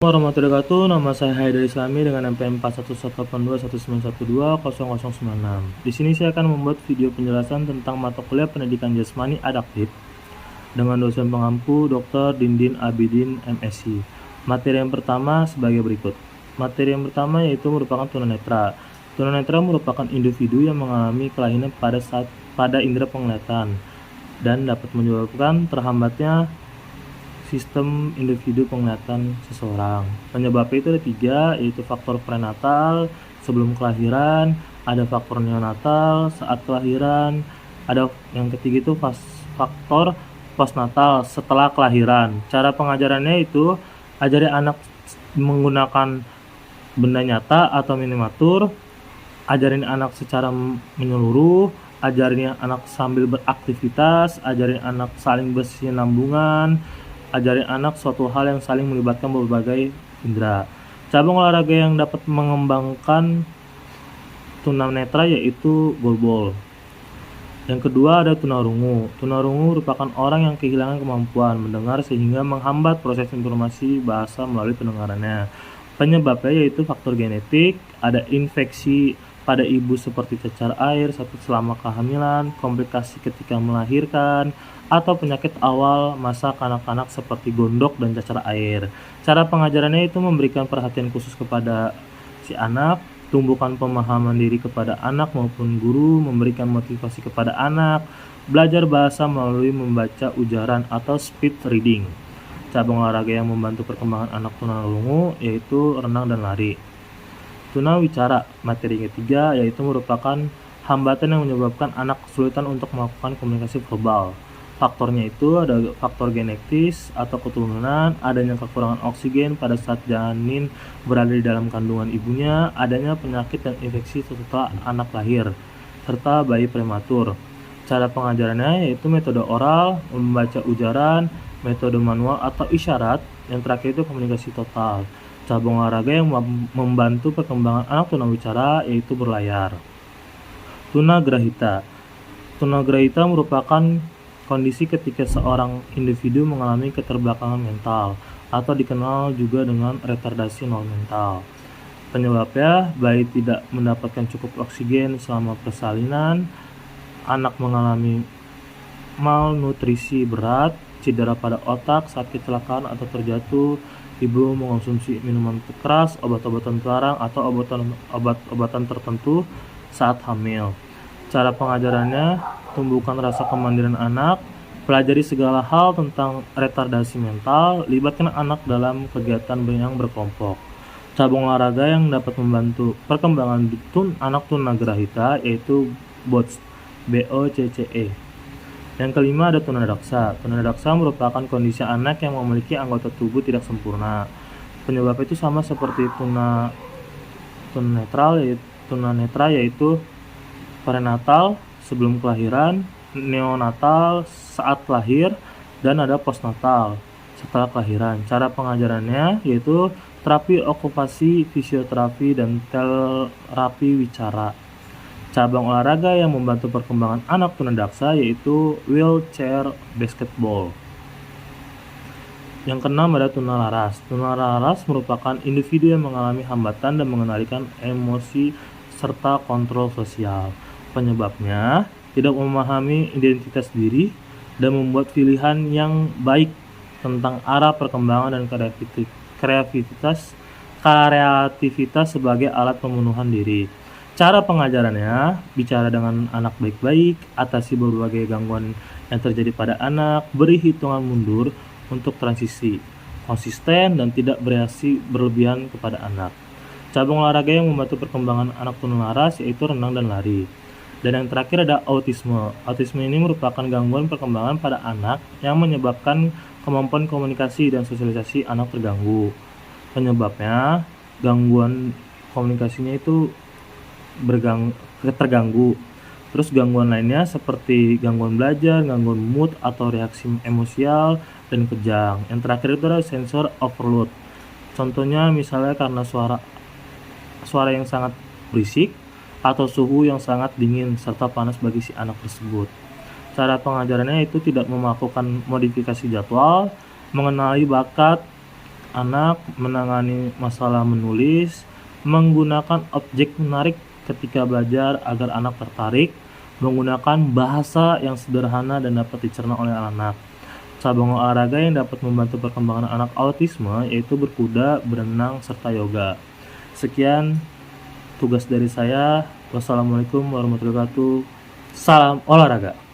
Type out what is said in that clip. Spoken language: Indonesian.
Warahmatullahi wabarakatuh. Nama saya Haidar Islami dengan NPM 418181200096. Di sini saya akan membuat video penjelasan tentang mata kuliah pendidikan jasmani adaptif dengan dosen pengampu Dr. Dindin Abidin MSc. Materi yang pertama sebagai berikut. Materi yang pertama yaitu merupakan tunanetra. Tunanetra merupakan individu yang mengalami kelainan pada indera penglihatan dan dapat menyebabkan terhambatnya sistem individu penglihatan seseorang. Penyebabnya itu ada 3, yaitu faktor prenatal sebelum kelahiran, ada faktor neonatal saat kelahiran, ada yang ketiga itu faktor postnatal setelah kelahiran. Cara pengajarannya itu ajari anak menggunakan benda nyata atau miniatur, ajarin anak secara menyeluruh, ajarin anak sambil beraktivitas, ajarin anak saling bersinambungan, ajarin anak suatu hal yang saling melibatkan berbagai indera. Cabang olahraga yang dapat mengembangkan tunanetra yaitu goalball. Yang kedua ada tunarungu. Tunarungu merupakan orang yang kehilangan kemampuan mendengar sehingga menghambat proses informasi bahasa melalui pendengarannya. Penyebabnya yaitu faktor genetik, ada infeksi pada ibu seperti cacar air selama kehamilan, komplikasi ketika melahirkan, atau penyakit awal masa kanak-kanak seperti gondok dan cacar air. Cara pengajarannya itu memberikan perhatian khusus kepada si anak, tumbuhkan pemahaman diri kepada anak maupun guru, memberikan motivasi kepada anak, belajar bahasa melalui membaca ujaran atau speed reading. Cabang olahraga yang membantu perkembangan anak tunarungu yaitu renang dan lari. Tunawicara, materi ketiga yaitu merupakan hambatan yang menyebabkan anak kesulitan untuk melakukan komunikasi verbal. Faktornya itu ada faktor genetis atau keturunan, adanya kekurangan oksigen pada saat janin berada di dalam kandungan ibunya, adanya penyakit dan infeksi setelah anak lahir, serta bayi prematur. Cara pengajarannya yaitu metode oral, membaca ujaran, metode manual atau isyarat, yang terakhir itu komunikasi total. Cabang olahraga yang membantu perkembangan anak tunawicara yaitu berlayar. Tunagrahita. Tunagrahita merupakan kondisi ketika seorang individu mengalami keterbelakangan mental atau dikenal juga dengan retardasi nol mental. Penyebabnya bayi tidak mendapatkan cukup oksigen selama persalinan, anak mengalami malnutrisi berat, cedera pada otak saat kecelakaan atau terjatuh, ibu mengonsumsi minuman keras, obat-obatan terlarang atau obat-obatan tertentu saat hamil. Cara pengajarannya, tumbuhkan rasa kemandirian anak, pelajari segala hal tentang retardasi mental, libatkan anak dalam kegiatan yang berkelompok. Cabang olahraga yang dapat membantu perkembangan anak tunagrahita yaitu BOCCE, BOCCE. Yang kelima ada tunadaksa. Tunadaksa merupakan kondisi anak yang memiliki anggota tubuh tidak sempurna. Penyebab itu sama seperti tunanetra yaitu prenatal sebelum kelahiran, neonatal saat lahir, dan ada postnatal setelah kelahiran. Cara pengajarannya yaitu terapi okupasi, fisioterapi, dan terapi wicara. Cabang olahraga yang membantu perkembangan anak tunadaksa yaitu wheelchair basketball. Yang keenam ada tunalaras. Tunalaras merupakan individu yang mengalami hambatan dan mengendalikan emosi serta kontrol sosial. Penyebabnya tidak memahami identitas diri dan membuat pilihan yang baik tentang arah perkembangan dan kreativitas sebagai alat pemenuhan diri. Cara pengajarannya, bicara dengan anak baik-baik, atasi berbagai gangguan yang terjadi pada anak, beri hitungan mundur untuk transisi, konsisten dan tidak bereaksi berlebihan kepada anak. Cabang olahraga yang membantu perkembangan anak tunalaras yaitu renang dan lari. Dan yang terakhir ada autisme. Autisme ini merupakan gangguan perkembangan pada anak yang menyebabkan kemampuan komunikasi dan sosialisasi anak terganggu. Penyebabnya, gangguan komunikasinya itu terganggu. Terus gangguan lainnya seperti gangguan belajar, gangguan mood atau reaksi emosial, dan kejang. Yang terakhir itu adalah sensor overload. Contohnya misalnya karena suara yang sangat berisik, atau suhu yang sangat dingin serta panas bagi si anak tersebut. Cara pengajarannya itu tidak melakukan modifikasi jadwal, mengenali bakat, anak menangani masalah menulis, menggunakan objek menarik ketika belajar agar anak tertarik, menggunakan bahasa yang sederhana dan dapat dicerna oleh anak. Cabang olahraga yang dapat membantu perkembangan anak autisme yaitu berkuda, berenang, serta yoga. Sekian tugas dari saya. Wassalamualaikum warahmatullahi wabarakatuh. Salam olahraga.